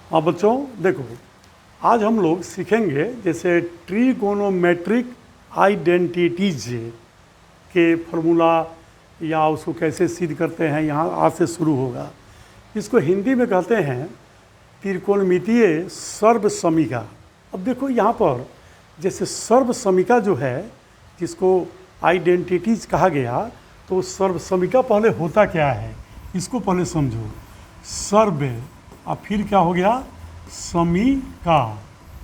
हाँ बच्चों देखो, आज हम लोग सीखेंगे जैसे ट्रिगोनोमेट्रिक आइडेंटिटीज के फॉर्मूला या उसको कैसे सिद्ध करते हैं, यहाँ आज से शुरू होगा। इसको हिंदी में कहते हैं त्रिकोणमितीय सर्वसमीका। अब देखो यहाँ पर जैसे सर्वसमीका जो है जिसको आइडेंटिटीज कहा गया, तो सर्वसमीका पहले होता क्या है इसको पहले समझो। सर्व और फिर क्या हो गया समीका।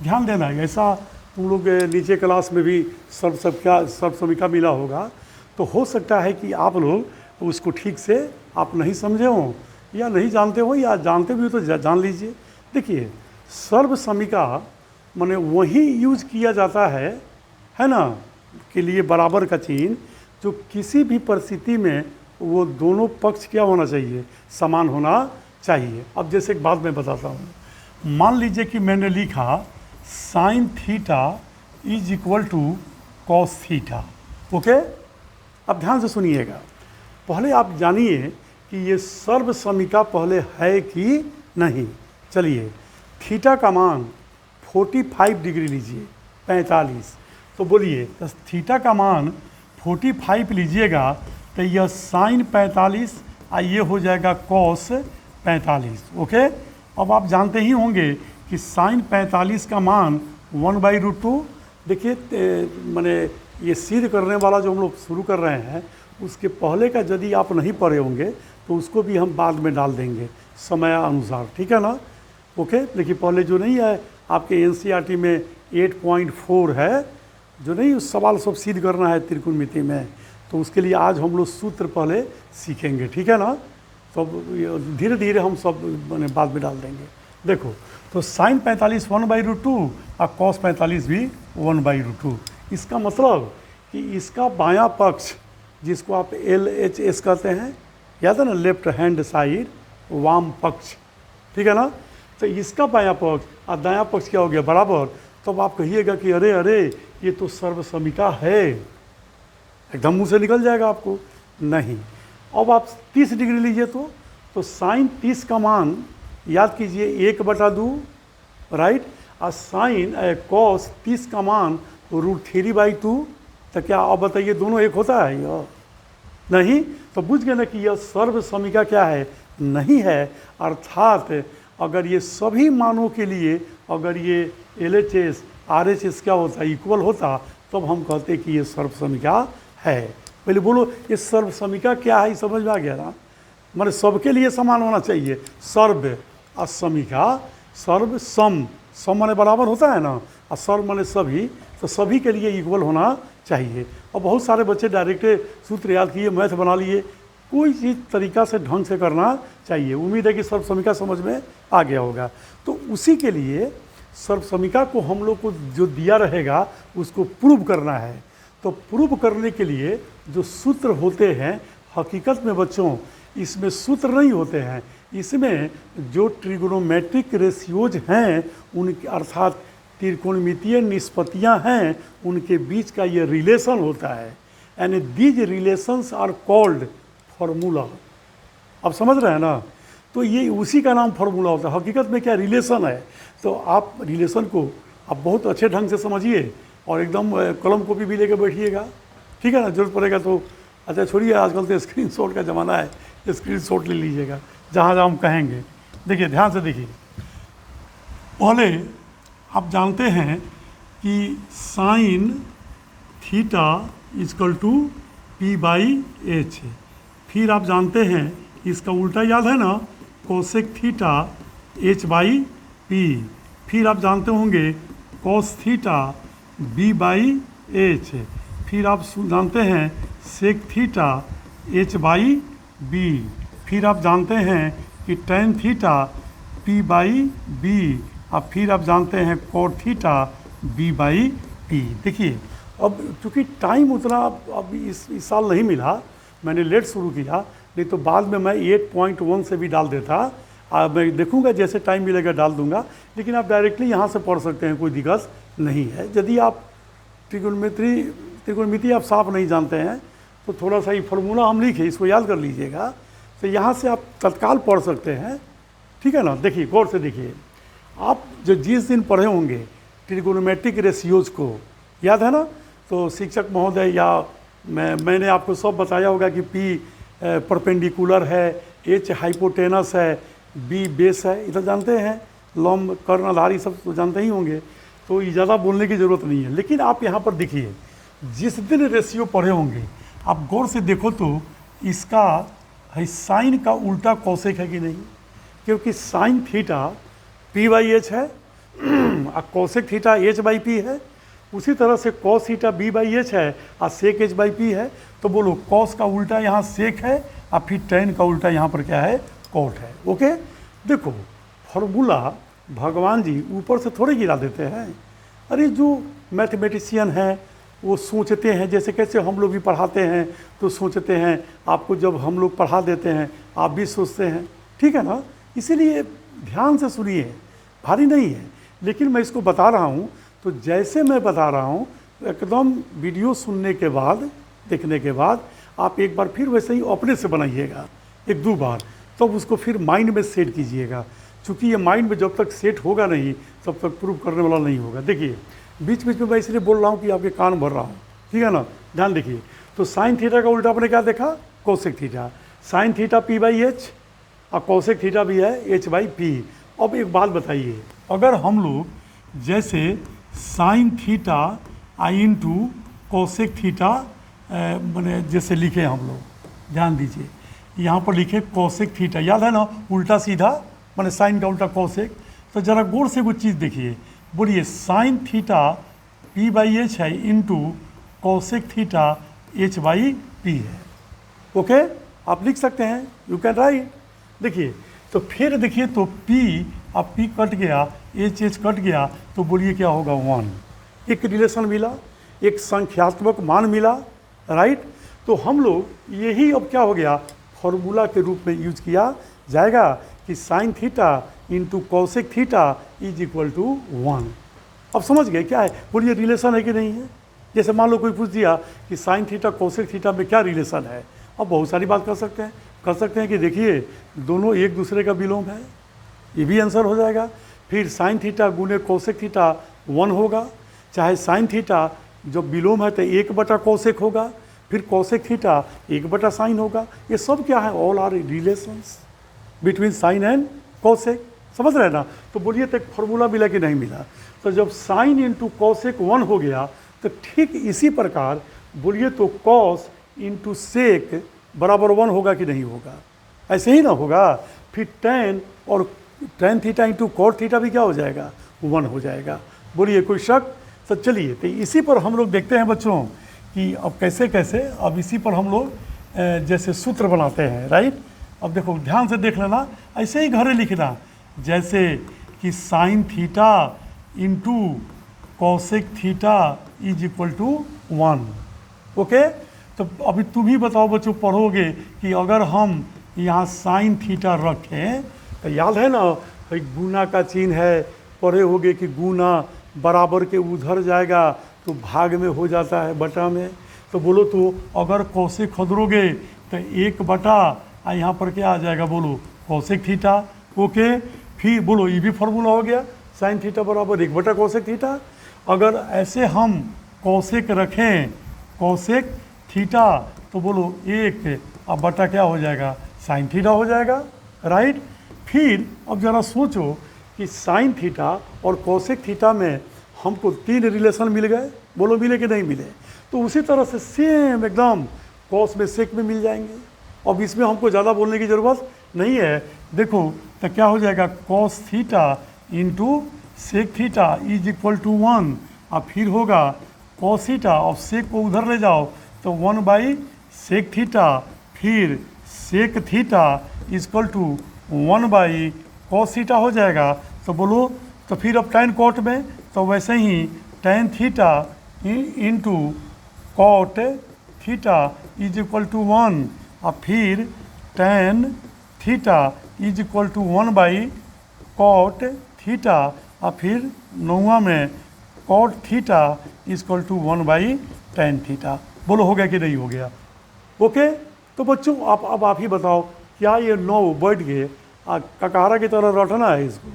ध्यान देना, ऐसा तुम लोग नीचे क्लास में भी सर्वसमीका मिला होगा, तो हो सकता है कि आप लोग उसको ठीक से आप नहीं समझे हो या नहीं जानते हो, या जानते भी हो तो जान लीजिए। देखिए सर्वसमीका माने वही यूज किया जाता है ना, के लिए बराबर का चिन्ह जो किसी भी परिस्थिति में वो दोनों पक्ष क्या होना चाहिए, समान होना चाहिए। अब जैसे एक बात मैं बताता हूँ, मान लीजिए कि मैंने लिखा sine theta is equal to cos theta. Okay, अब ध्यान से सुनिएगा। पहले आप जानिए कि ये सर्वसमीका पहले है कि नहीं। चलिए, थीटा का मान 45 डिग्री लीजिए, 45। तो बोलिए थीटा का मान 45 लीजिएगा तो यह साइन 45 और ये हो जाएगा कॉस 45। ओके, अब आप जानते ही होंगे कि साइन 45 का मान 1/√2। देखिए मैंने ये सिद्ध करने वाला जो हम लोग शुरू कर रहे हैं, उसके पहले का यदि आप नहीं पढ़े होंगे तो उसको भी हम बाद में डाल देंगे समय अनुसार, ठीक है ना। ओके, लेकिन पहले जो नहीं है आपके एनसीईआरटी में 8.4 है, जो नहीं उस सवाल सब सिद्ध करना है त्रिकोणमिति में, तो उसके लिए आज हम लोग सूत्र पहले सीखेंगे, ठीक है ना। तो धीरे धीरे हम सब मैंने बाद में डाल देंगे। देखो, तो साइन 45 1/√2 और कॉस 45 भी 1/√2। इसका मतलब कि इसका बायां पक्ष जिसको आप LHS कहते हैं, याद है ना, लेफ्ट हैंड साइड, वाम पक्ष, ठीक है ना। तो इसका बायां पक्ष और दायां पक्ष क्या हो गया बराबर। तब आप कहिएगा कि अरे अरे ये तो सर्वसमीका है, एकदम मुंह से निकल जाएगा आपको। नहीं, अब आप 30 डिग्री लीजिए तो साइन 30 का मान याद कीजिए 1/2, राइट। और साइन कॉस 30 का मान √3/2। तो क्या अब बताइए दोनों एक होता है या नहीं। तो बुझ गए ना कि यह सर्वसमीका क्या है, नहीं है। अर्थात अगर ये सभी मानों के लिए अगर ये LHS RHS क्या होता इक्वल होता, तब हम कहते कि ये सर्वसमीका है। पहले बोलो ये सर्वसमीका क्या है, समझ में आ गया ना। माने सबके लिए समान होना चाहिए। सर्व और समीका, सर्व सम, सम माने बराबर होता है ना, और सर्व माने सभी, तो सभी के लिए इक्वल होना चाहिए। और बहुत सारे बच्चे डायरेक्ट सूत्र याद किए, मैथ बना लिए, कोई चीज़ तरीका से ढंग से करना चाहिए। उम्मीद है कि सर्वसमीका समझ में आ गया होगा। तो उसी के लिए सर्वसमीका को हम लोग को जो दिया रहेगा उसको प्रूव करना है। तो प्रूव करने के लिए जो सूत्र होते हैं, हकीकत में बच्चों इसमें सूत्र नहीं होते हैं, इसमें जो ट्रिगोनोमेट्रिक रेशियोज हैं उनके अर्थात त्रिकोणमितीय निष्पत्तियां हैं, उनके बीच का ये रिलेशन होता है। यानी these relations are called formula. अब समझ रहे हैं ना। तो ये उसी का नाम फॉर्मूला होता है। हकीकत में क्या रिलेशन है, तो आप रिलेशन को आप बहुत अच्छे ढंग से समझिए और एकदम कलम कॉपी भी लेकर बैठिएगा, ठीक है ना। जरूरत पड़ेगा तो अच्छा छोड़िए, आजकल तो स्क्रीनशॉट का ज़माना है, स्क्रीनशॉट ले लीजिएगा जहाँ जहाँ हम कहेंगे। देखिए ध्यान से देखिए, पहले आप जानते हैं कि sine theta is equal to P/H। फिर आप जानते हैं इसका उल्टा याद है ना, कोसेक थीटा H/P। फिर आप जानते होंगे कॉस थीटा B/H। फिर आप जानते हैं सेक थीटा H/B। फिर आप जानते हैं कि टेन थीटा P/B। और फिर आप जानते हैं कॉट थीटा B/P। देखिए अब चूँकि टाइम उतना अब इस साल नहीं मिला, मैंने लेट शुरू किया, नहीं तो बाद में मैं 8.1 से भी डाल देता। मैं देखूंगा जैसे टाइम मिलेगा डाल दूंगा, लेकिन आप डायरेक्टली यहाँ से पढ़ सकते हैं, कोई दिक्कत नहीं है। यदि आप त्रिकोणमिति आप साफ नहीं जानते हैं तो थोड़ा सा ये फार्मूला हम लिखे, इसको याद कर लीजिएगा, तो यहाँ से आप तत्काल पढ़ सकते हैं, ठीक है ना। देखिए गौर से देखिए, आप जो जिस दिन पढ़े होंगे ट्रिगोनोमेट्रिक रेशियोज को, याद है ना, तो शिक्षक महोदय या मैंने आपको सब बताया होगा कि P परपेंडिकुलर है, H हाइपोटेनस है, B बेस है, इधर जानते हैं, लंब कर्णधारी सब तो जानते ही होंगे, तो ये ज़्यादा बोलने की ज़रूरत नहीं है। लेकिन आप यहाँ पर देखिए, जिस दिन रेशियो पढ़े होंगे आप गौर से देखो तो इसका है साइन का उल्टा कौशिक है कि नहीं, क्योंकि साइन थीटा P/H है और कौशिक थीटा H/P है। उसी तरह से कॉस थीटा B/H है और सेक H/P है। तो बोलो कॉस का उल्टा यहाँ सेक है और फिर टेन का उल्टा यहाँ पर क्या है, कॉट है। ओके, देखो फॉर्मूला भगवान जी ऊपर से थोड़े गिरा देते हैं। अरे जो मैथमेटिशियन हैं वो सोचते हैं, जैसे कैसे हम लोग भी पढ़ाते हैं तो सोचते हैं, आपको जब हम लोग पढ़ा देते हैं आप भी सोचते हैं, ठीक है ना। इसीलिए ध्यान से सुनिए, भारी नहीं है, लेकिन मैं इसको बता रहा हूँ तो जैसे मैं बता रहा हूँ एकदम वीडियो सुनने के बाद, देखने के बाद आप एक बार फिर वैसे ही अपने से बनाइएगा एक दो बार, तब तो उसको फिर माइंड में सेट कीजिएगा। चूँकि ये माइंड में जब तक सेट होगा नहीं तब तक प्रूव करने वाला नहीं होगा। देखिए बीच बीच में मैं इसलिए बोल रहा हूँ कि आपके कान भर रहा हूँ, ठीक है ना, ध्यान देखिए। तो साइन थीटा का उल्टा आपने क्या देखा, Kaushik theta. Sine theta P/H और कौशिक थीटा भी है H/P। अब एक बात बताइए, अगर हम लोग जैसे साइन थीटा आई इंटू कौशिक थीटा मैंने जैसे लिखे हम लोग, ध्यान दीजिए यहाँ पर लिखे कौशिक थीटा, याद है ना, उल्टा सीधा मैंने साइन का उल्टा कौशिक। तो ज़रा गौर से कुछ चीज़ देखिए, बोलिए साइन थीटा P/H है इंटू कौशिक थीटा H/P है। ओके, आप लिख सकते हैं, यू कैन राइट। देखिए तो फिर देखिए तो P अब P कट गया, H कट गया, तो बोलिए क्या होगा, 1। एक रिलेशन मिला, एक संख्यात्मक मान मिला, राइट। तो हम लोग यही अब क्या हो गया, फॉर्मूला के रूप में यूज किया जाएगा कि sine theta into cosec theta is equal to 1। अब समझ गए क्या है, बोलिए रिलेशन है कि नहीं है। जैसे मान लो कोई पूछ दिया कि साइन थीटा कौशिक थीटा में क्या रिलेशन है, अब बहुत सारी बात कर सकते हैं कि देखिए दोनों एक दूसरे का विलोम है, ये भी आंसर हो जाएगा। फिर साइन थीटा गुने कौशिक थीटा 1 होगा, चाहे साइन थीटा जब विलोम है तो 1/, कौशिक होगा, फिर कौशिक थीटा 1/, साइन होगा। ये सब क्या है, all are relations between sine and cosec, समझ रहे हैं ना। तो बोलिए तो एक फॉर्मूला मिला कि नहीं मिला। तो जब साइन इंटू कौशिक 1 हो गया तो ठीक इसी प्रकार बोलिए तो कॉस इंटू सेक बराबर 1 होगा कि नहीं होगा, ऐसे ही ना होगा। फिर टेन और tan theta into cot theta भी क्या हो जाएगा, 1 हो जाएगा। बोलिए कोई शक। तो चलिए तो इसी पर हम लोग देखते हैं बच्चों कि अब कैसे कैसे अब इसी पर हम लोग जैसे सूत्र बनाते हैं, राइट। अब देखो ध्यान से देख लेना, ऐसे ही घरे लिखना, जैसे कि sine theta into cosec theta is equal to 1। Okay, तो अभी तुम ही बताओ बच्चों, पढ़ोगे कि अगर हम यहाँ साइन थीटा रखें तो याद है ना गुना का चिन्ह है, पढ़े होगे कि गुना बराबर के उधर जाएगा तो भाग में हो जाता है, बटा में। तो बोलो तो अगर कौशिक खोदरोगे तो 1/, यहाँ पर क्या आ जाएगा, बोलो कौशिक थीटा। ओके, फिर बोलो ये भी फार्मूला हो गया, साइन थीटा बराबर 1/, कौशिक थीटा। अगर ऐसे हम कौशिक रखें कौशिक थीटा तो बोलो 1/, क्या हो जाएगा, साइन थीटा हो जाएगा, राइट। फिर अब ज़रा सोचो कि साइन थीटा और कौशिक थीटा में हमको 3 रिलेशन मिल गए, बोलो मिले कि नहीं मिले। तो उसी तरह से सेम एकदम कॉस में सेक में मिल जाएंगे। अब इसमें हमको ज़्यादा बोलने की ज़रूरत नहीं है। देखो तो क्या हो जाएगा, cos theta into sec theta is equal to 1, और फिर होगा कॉस थीटा और सेक को उधर ले जाओ तो 1/सेक थीटा, फिर सेक थीटा इक्वल टू 1/कॉस थीटा हो जाएगा। तो बोलो तो फिर अब टैन कॉट में तो वैसे ही tan theta into cot theta is equal to 1, और फिर tan theta is equal to 1/कॉट थीटा, और फिर 9वां में cot theta is equal to 1/टैन थीटा। बोलो हो गया कि नहीं हो गया। ओके, तो बच्चों अब आप ही बताओ, क्या ये 9 बैठ गए, ककारा की तरह रटना है इसको,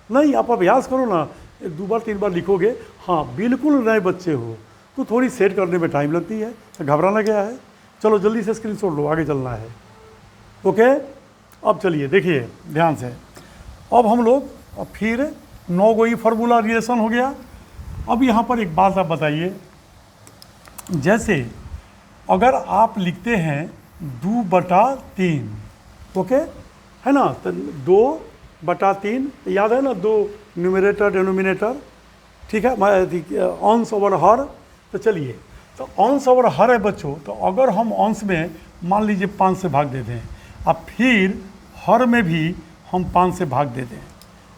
नहीं, आप अभ्यास करो ना, 2 बार 3 बार लिखोगे। हाँ, बिल्कुल नए बच्चे हो तो थोड़ी सेट करने में टाइम लगती है, तो घबराना क्या है। चलो जल्दी से स्क्रीनशॉट लो, आगे चलना है। ओके, अब चलिए देखिए ध्यान से। अब हम लोग फिर 9 गो फार्मूला रिलेशन हो गया। अब यहाँ पर एक बात आप बताइए, जैसे अगर आप लिखते हैं 2/3, ओके है ना, तो 2/3 याद है ना, 2 न्यूमरेटर डिनोमिनेटर, ठीक है, अंश ओवर हर। तो चलिए, तो अंश ओवर हर है बच्चों, तो अगर हम अंश में मान लीजिए 5 से भाग दे दें, अब फिर हर में भी हम 5 से भाग दे दें,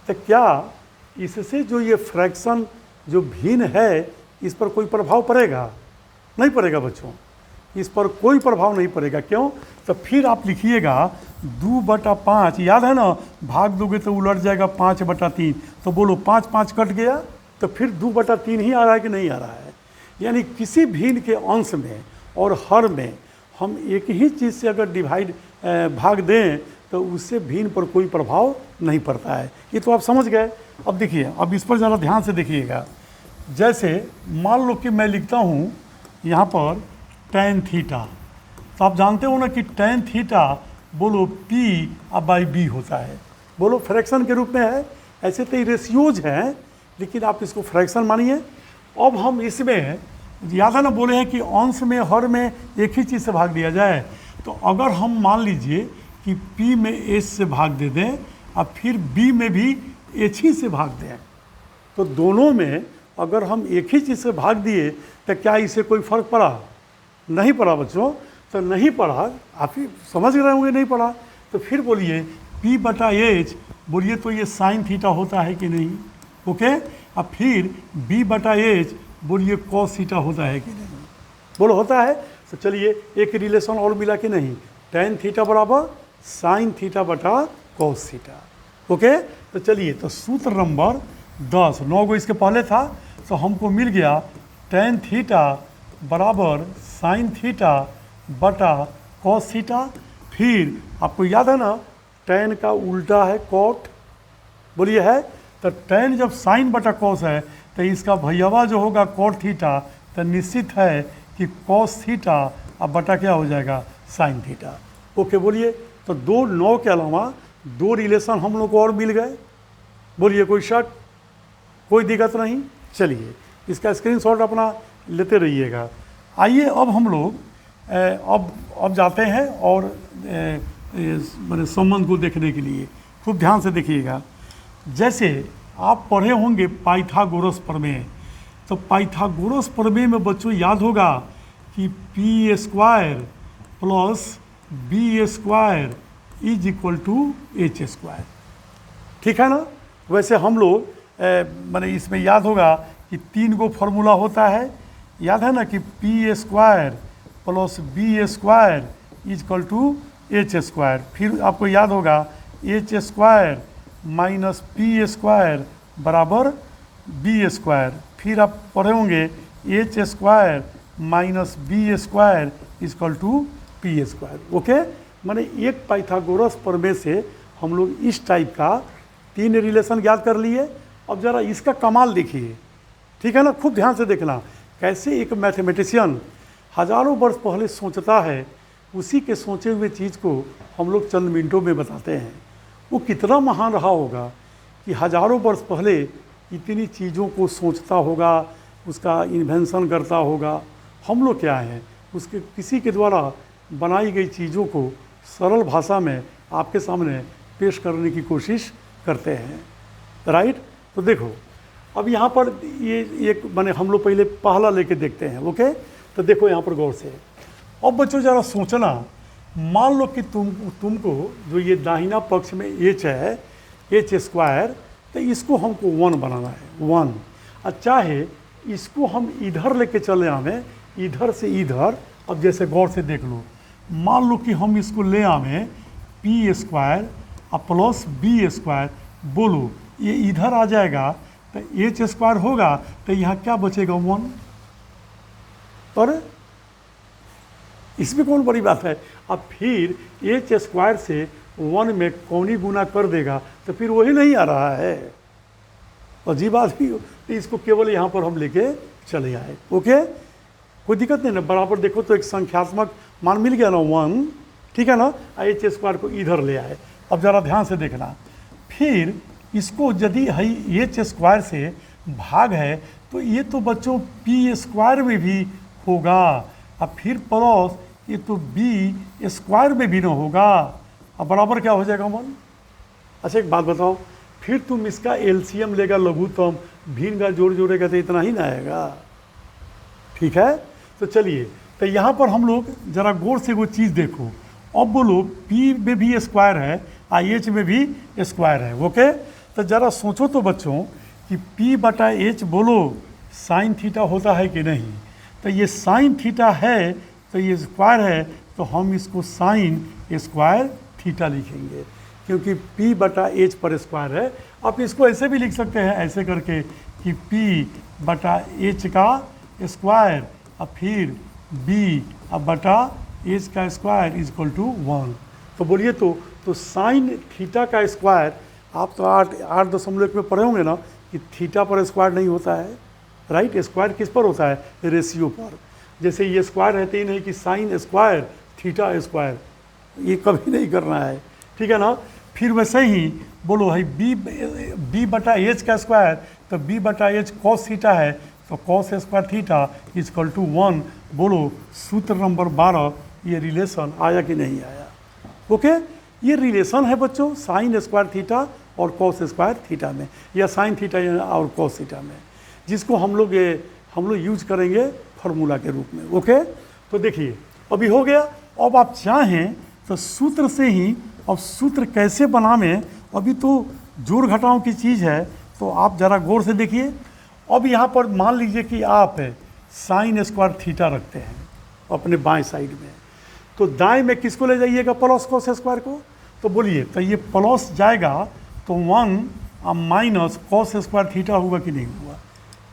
तो क्या इससे जो ये फ्रैक्शन जो भिन्न है, इस पर कोई प्रभाव पड़ेगा? नहीं पड़ेगा बच्चों, इस पर कोई प्रभाव नहीं पड़ेगा। क्यों? तो फिर आप लिखिएगा 2/5, याद है ना, भाग दोगे तो उलट जाएगा 5/3, तो बोलो 5 5 कट गया, तो फिर 2/3 ही आ रहा है कि नहीं आ रहा है। यानी किसी भिन्न के अंश में और हर में हम एक ही चीज़ से अगर भाग दें तो उससे भिन्न पर कोई प्रभाव नहीं पड़ता है। ये तो आप समझ गए। अब देखिए, अब इस पर ज़रा ध्यान से देखिएगा। जैसे मान लो कि मैं लिखता हूँ यहाँ पर tan थीटा, तो आप जानते हो ना कि tan थीटा बोलो P/B होता है, बोलो फ्रैक्शन के रूप में है। ऐसे तो रेशियोज हैं, लेकिन आप इसको फ्रैक्शन मानिए। अब हम इसमें याद है ना, बोले हैं कि अंश में हर में एक ही चीज़ से भाग दिया जाए। तो अगर हम मान लीजिए कि P में H से भाग दे दें और फिर B में भी H ही से भाग दें, तो दोनों में अगर हम एक ही चीज़ से भाग दिए तो क्या इससे कोई फ़र्क पड़ा? नहीं पड़ा बच्चों, तो नहीं पड़ा। आप ही समझ रहे होंगे नहीं पड़ा। तो फिर बोलिए P/H, बोलिए तो ये साइन थीटा होता है कि नहीं? ओके, अब फिर B/H बोलिए कॉस थीटा होता है कि नहीं? बोलो होता है। तो चलिए एक रिलेशन और मिला कि नहीं, tan थीटा बराबर साइन थीटा बटा कॉस थीटा। ओके, तो चलिए, तो सूत्र नंबर 10, 9 गो इसके पहले था, तो हमको मिल गया tan थीटा बराबर साइन थीटा बटा कॉस थीटा। फिर आपको याद है ना, tan का उल्टा है कॉट, बोलिए है। तो tan जब साइन बटा कॉस है, तो इसका भैयावा जो होगा कॉट थीटा, तो निश्चित है कि कॉस थीटा अब बटा क्या हो जाएगा, साइन थीटा। ओके, बोलिए। तो 9 के अलावा 2 रिलेशन हम लोग को और मिल गए। बोलिए कोई शक, कोई दिक्कत नहीं। चलिए इसका स्क्रीनशॉट अपना लेते रहिएगा। आइए अब हम लोग अब जाते हैं और मैंने संबंध को देखने के लिए खूब ध्यान से देखिएगा। जैसे आप पढ़े होंगे पाइथागोरस प्रमेय, तो पाइथागोरस प्रमेय में बच्चों याद होगा कि P² + B² = H², ठीक है ना। वैसे हम लोग मैंने इसमें याद होगा कि 3 गो फार्मूला होता है। याद है ना कि P² + B² = H²। फिर आपको याद होगा H² - P² बराबर B²। फिर आप पढ़े होंगे H² - B² = P²। ओके, माने एक पाइथागोरस प्रमेय से हम लोग इस टाइप का 3 रिलेशन याद कर लिए। अब ज़रा इसका कमाल देखिए, ठीक है ना, खूब ध्यान से देखना। कैसे एक मैथमेटिशियन हज़ारों वर्ष पहले सोचता है, उसी के सोचे हुए चीज़ को हम लोग चंद मिनटों में बताते हैं। वो कितना महान रहा होगा कि हज़ारों वर्ष पहले इतनी चीज़ों को सोचता होगा, उसका इन्वेंशन करता होगा। हम लोग क्या हैं, उसके किसी के द्वारा बनाई गई चीज़ों को सरल भाषा में आपके सामने पेश करने की कोशिश करते हैं, राइट। तो देखो अब यहाँ पर ये एक मैंने हम लोग पहले पहला लेके देखते हैं। ओके, तो देखो यहाँ पर गौर से। अब बच्चों ज़रा सोचना, मान लो कि तुमको जो ये दाहिना पक्ष में H है, H², तो इसको हमको 1 बनाना है, 1। और चाहे इसको हम इधर लेके चले आवें, इधर से इधर। अब जैसे गौर से देख लो, मान लो कि हम इसको ले आवें P² + B², बोलो ये इधर आ जाएगा तो H² होगा, तो यहाँ क्या बचेगा, 1। और इसमें कौन बड़ी बात है। अब फिर H² से 1 में कौनी गुना कर देगा, तो फिर वही नहीं आ रहा है। तो अजीब बात भी तो इसको केवल यहाँ पर हम लेके चले आए। ओके, कोई दिक्कत नहीं ना। बराबर देखो तो एक संख्यात्मक मान मिल गया ना 1, ठीक है ना। एच स्क्वायर को इधर ले आए। अब ज़रा ध्यान से देखना, फिर इसको यदि एच स्क्वायर से भाग है तो ये तो बच्चों पी स्क्वायर में भी होगा, अब फिर प्लस ये तो बी स्क्वायर में भी ना होगा। अब बराबर क्या हो जाएगा मन? अच्छा एक बात बताओ, फिर तुम इसका एलसीएम लेगा लघुत्तम, भिन्न का जोड़ जोड़ेगा तो इतना ही ना आएगा, ठीक है। तो चलिए, तो यहाँ पर हम लोग जरा गौर से वो चीज़ देखो। अब बोलो पी में भी स्क्वायर है, आई एच में भी स्क्वायर है। ओके, तो जरा सोचो तो बच्चों कि पी बटा एच बोलो साइन थीटा होता है कि नहीं। तो ये साइन थीटा है तो ये स्क्वायर है, तो हम इसको साइन स्क्वायर थीटा लिखेंगे क्योंकि पी बटा एच पर स्क्वायर है। आप इसको ऐसे भी लिख सकते हैं, ऐसे करके कि पी बटा एच का स्क्वायर और फिर बी अब बटा एच का स्क्वायर इज इक्वल टू 1। तो बोलिए तो साइन थीटा का स्क्वायर, आप तो 8.1 में पढ़े होंगे ना कि थीटा पर स्क्वायर नहीं होता है, राइट। स्क्वायर किस पर होता है? रेशियो पर। जैसे ये स्क्वायर रहते ही नहीं कि साइन स्क्वायर थीटा स्क्वायर, ये कभी नहीं करना है, ठीक है ना। फिर वैसे ही बोलो भाई बी बटा एच का स्क्वायर, तो बी बटा एच कॉस थीटा है, तो cos square theta is equal to 1। बोलो सूत्र नंबर 12, ये रिलेशन आया कि नहीं आया? ओके, ये रिलेशन है बच्चों साइन स्क्वायर थीटा और कॉस स्क्वायर थीटा में, या साइन थीटा और कॉस थीटा में, जिसको हम लोग यूज करेंगे फार्मूला के रूप में। ओके, तो देखिए अभी हो गया। अब आप चाहें तो सूत्र से ही, अब सूत्र कैसे बनावें, अभी तो जोड़ घटाव की चीज़ है, तो आप ज़रा गौर से देखिए। अब यहाँ पर मान लीजिए कि आप साइन स्क्वायर थीटा रखते हैं अपने बाएं साइड में, तो दाएं में किसको ले जाइएगा? प्लस कॉस स्क्वायर को। तो बोलिए, तो ये प्लस जाएगा तो 1 माइनस कॉस स्क्वायर थीटा हुआ कि नहीं हुआ?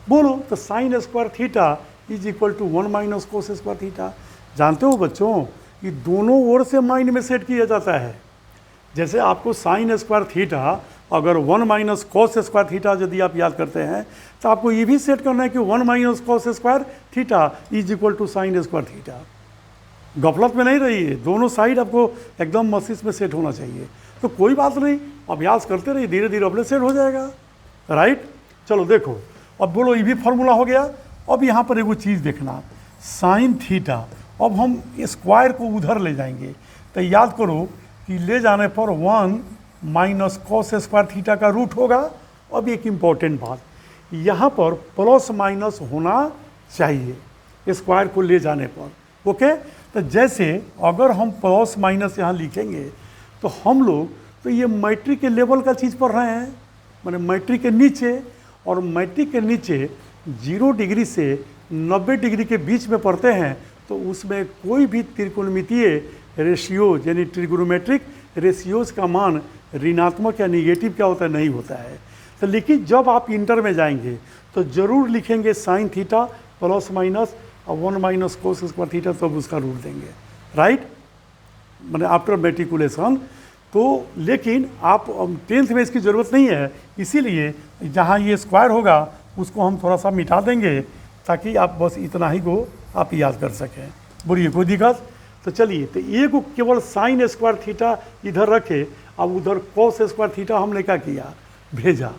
बोलो, तो sine square theta is equal to 1 minus cos square theta. जानते हो बच्चों, ये दोनों ओर से माइंड में सेट किया जाता है। जैसे आपको साइन स्क्वायर थीटा, अगर 1 माइनस कॉस स्क्वायर थीटा यदि आप याद करते हैं, तो आपको ये भी सेट करना है कि 1 minus cos square theta is equal to sine square theta. गफलत में नहीं रहिए, दोनों साइड आपको एकदम मस्तिष्क में सेट होना चाहिए। तो कोई बात नहीं, अभ्यास करते रहिए, धीरे धीरे अपने सेट हो जाएगा, राइट। चलो देखो, अब बोलो ये भी फार्मूला हो गया। अब यहाँ पर एगो चीज़ देखना, साइन थीटा, अब हम स्क्वायर को उधर ले जाएंगे, तो याद करो कि ले जाने पर 1 माइनस कॉस स्क्वायर थीटा का रूट होगा। अब एक इम्पॉर्टेंट बात, यहाँ पर प्लस माइनस होना चाहिए स्क्वायर को ले जाने पर। ओके, तो जैसे अगर हम प्लस माइनस यहाँ लिखेंगे तो हम लोग तो ये मैट्रिक के लेवल का चीज़ पढ़ रहे हैं, माने मैट्रिक के नीचे, और मैट्रिक के नीचे 0 डिग्री से 90 डिग्री के बीच में पढ़ते हैं, तो उसमें कोई भी त्रिकोणमितीय रेशियोज यानी ट्रिगोनोमेट्रिक रेशियोज का मान ऋणात्मक या निगेटिव क्या होता है? नहीं होता है। तो लेकिन जब आप इंटर में जाएंगे तो ज़रूर लिखेंगे साइन थीटा प्लस माइनस और 1 माइनस कोस स्क्वायर थीटा, तब उसका रूट देंगे, राइट, मैंने आफ्टर मेट्रिकुलेशन। तो लेकिन आप 10th में इसकी ज़रूरत नहीं है, इसीलिए जहाँ ये स्क्वायर होगा उसको हम थोड़ा सा मिटा देंगे ताकि आप बस इतना ही को आप याद कर सकें। बोलिए कोई दिक्कत? तो चलिए, तो एक को केवल साइन स्क्वायर थीटा इधर रखे, अब उधर कॉस स्क्वायर थीटा हमने क्या किया? भेजा।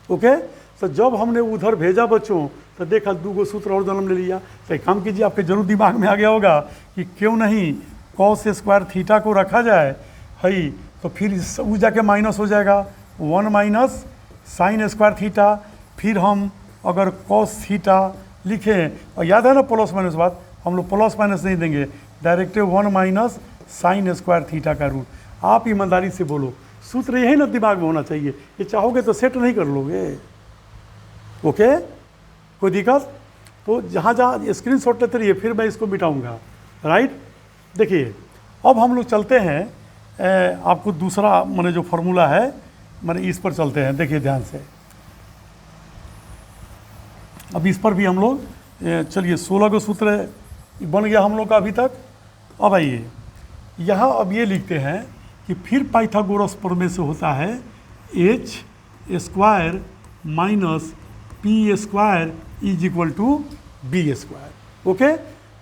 ओके, तो जब हमने उधर भेजा बच्चों, तो देखा 2 सूत्र और जन्म ले लिया। तो एक काम कीजिए, आपके जरूर दिमाग में आ गया होगा कि क्यों नहीं कॉस स्क्वायर थीटा को रखा जाए, है तो फिर वो जाके माइनस हो जाएगा 1 माइनस साइन स्क्वायर थीटा। फिर हम अगर कॉस थीटा लिखें, और याद है ना प्लस माइनस बात, हम लोग प्लस माइनस नहीं देंगे, direct 1 minus sign square theta का रूट। आप ईमानदारी से बोलो, सूत्र यही ना दिमाग में होना चाहिए, ये चाहोगे तो सेट नहीं कर लोगे। ओके, कोई दिक्कत? तो जहाँ जहाँ स्क्रीनशॉट लेते रहिए, फिर मैं इसको मिटाऊंगा, राइट। देखिए अब हम लोग चलते हैं, आपको दूसरा मैंने जो फार्मूला है मैंने इस पर चलते हैं। देखिए ध्यान से, अब इस पर भी हम लोग चलिए 16 का सूत्र बन गया हम लोग का अभी तक। अब आइए यहाँ, अब ये लिखते हैं कि फिर पाइथागोरस प्रमेय से होता है H square minus P square is equal to B square. Okay,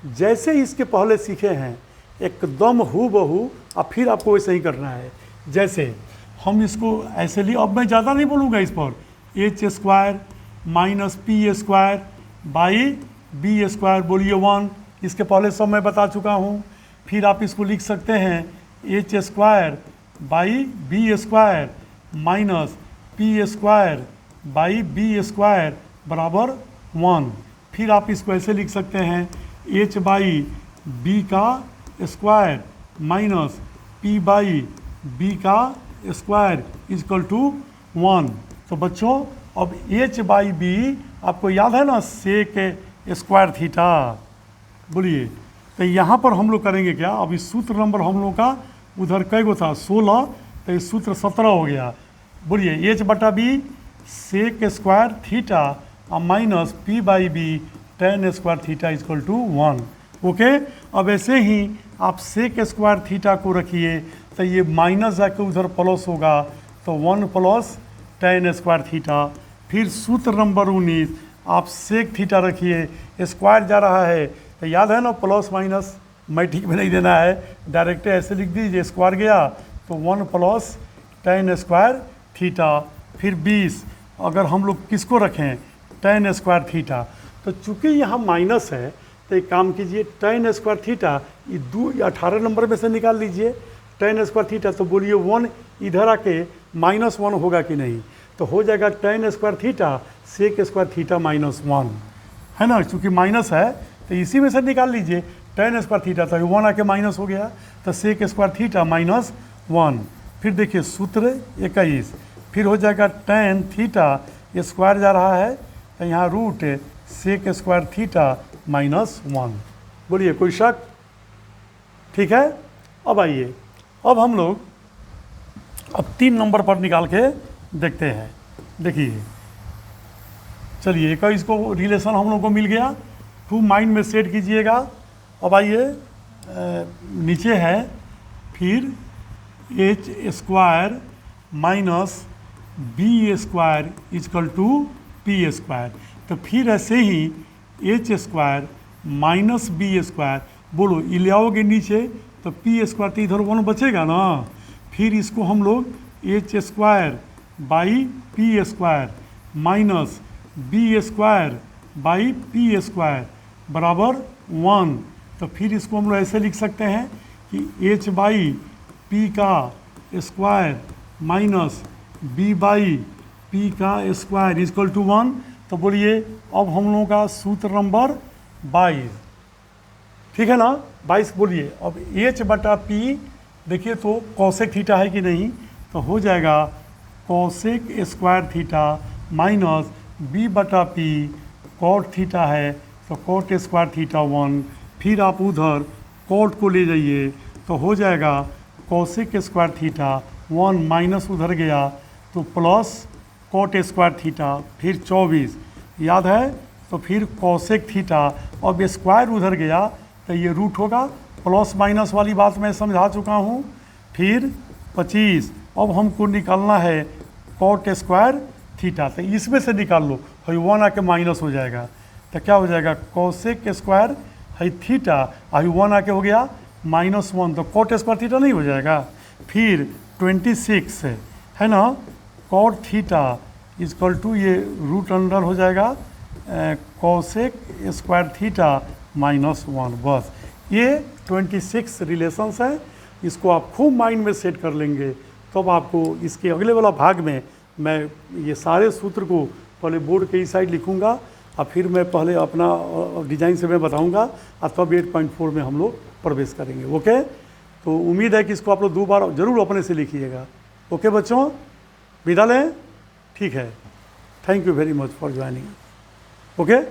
जैसे इसके पहले सीखे हैं एकदम हूबहू, अब फिर आपको वैसे ही करना है। जैसे हम इसको ऐसे लिए, अब मैं ज़्यादा नहीं बोलूँगा इस पर, H square minus P square by B square, बोलिए 1, इसके पहले सब मैं बता चुका हूँ। फिर आप इसको लिख सकते हैं H square by B square minus P square by B square बराबर 1। फिर आप इसको ऐसे लिख सकते हैं एच बाई बी का square minus P by B का स्क्वायर इजकल टू 1। तो बच्चों अब एच बाई बी आपको याद है ना, सेक स्क्वायर थीटा, बोलिए। तो यहाँ पर हम लोग करेंगे क्या, अब इस सूत्र नंबर हम लोग का उधर कई गो था 16, तो इस सूत्र 17 हो गया। बोलिए एच बटा B sec square theta minus P by B tan square theta is equal to 1। Okay, अब ऐसे ही आप सेक स्क्वायर थीटा को रखिए तो ये माइनस जाके उधर प्लस होगा, तो 1 प्लस टेन स्क्वायर थीटा। फिर सूत्र नंबर 19 आप सेक थीटा रखिए, स्क्वायर जा रहा है तो याद है ना, प्लस माइनस मैट्रिक में नहीं देना है, डायरेक्ट ऐसे लिख दीजिए, स्क्वायर गया तो 1 प्लस टेन स्क्वायर थीटा। फिर 20 अगर हम लोग किसको रखें, टेन स्क्वायर थीटा, तो चूंकि यहाँ माइनस है तो एक काम कीजिए, टेन स्क्वायर थीटा ये 18 नंबर में से निकाल लीजिए टेन स्क्वायर थीटा। तो बोलिए 1 इधर आके -1 होगा कि नहीं, तो हो जाएगा tan square theta sec square theta -1, है ना, चूँकि माइनस है तो इसी में से निकाल लीजिए टेन स्क्वायर थीटा, तो 1 आके माइनस हो गया, तो सेक स्क्वायर थीटा -1। फिर देखिए सूत्र 21, फिर हो जाएगा टेन थीटा स्क्वायर जा रहा है तो यहाँ रूट सेक स्क्वायर थीटा -1। बोलिए कोई शक, ठीक है। अब आइए, अब हम लोग अब 3 नंबर पर निकाल के देखते हैं। देखिए चलिए, एक इसको रिलेशन हम लोग को मिल गया, खूब माइंड में सेट कीजिएगा। अब आइए नीचे है फिर H square minus B square is equal to P square, तो फिर ऐसे ही H square minus B square, बोलो ये ले आओगे नीचे तो पी स्क्वायर तो इधर 1 बचेगा ना, फिर इसको हम लोग H square by P square minus B square by P square बराबर 1। तो फिर इसको हम लोग ऐसे लिख सकते हैं कि एच बाई पी का square minus B by P का स्क्वायर इजकल टू 1। तो बोलिए अब हम लोगों का सूत्र नंबर 22, ठीक है ना, 22। बोलिए अब एच बटा पी, देखिए तो कॉसेक थीटा है कि नहीं, तो हो जाएगा cosec square theta minus B बटा पी कॉट थीटा है तो कॉट स्क्वायर थीटा 1। फिर आप उधर कॉट को ले जाइए तो हो जाएगा कॉसेक स्क्वायर थीटा 1 माइनस उधर गया तो प्लस कॉट स्क्वायर थीटा, फिर 24 याद है, तो फिर कॉसेक थीटा, अब स्क्वायर उधर गया तो ये रूट होगा, प्लस माइनस वाली बात मैं समझा चुका हूँ। फिर 25 अब हमको निकालना है कॉट स्क्वायर थीटा, तो इसमें से निकाल लो, है 1 आके माइनस हो जाएगा, तो क्या हो जाएगा कॉसेक स्क्वायर है थीटा, आई 1 आके हो गया -1, तो कॉट स्क्वायर थीटा नहीं हो जाएगा। फिर 26 है ना, कॉट थीटा इजकल टू ये रूट अंडर हो जाएगा कॉसेक स्क्वायर थीटा -1। बस ये 26 रिलेशंस हैं, इसको आप खूब माइंड में सेट कर लेंगे, तब तो आपको इसके अगले वाला भाग में मैं ये सारे सूत्र को पहले बोर्ड के इस साइड लिखूंगा और फिर मैं पहले अपना डिज़ाइन से मैं बताऊंगा और तब 8.4 में हम लोग प्रवेश करेंगे। ओके, तो उम्मीद है कि इसको आप लोग 2 बार ज़रूर अपने से लिखिएगा। ओके बच्चों, विदा लें, ठीक है। Thank you very much for joining. Okay,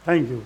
thank you.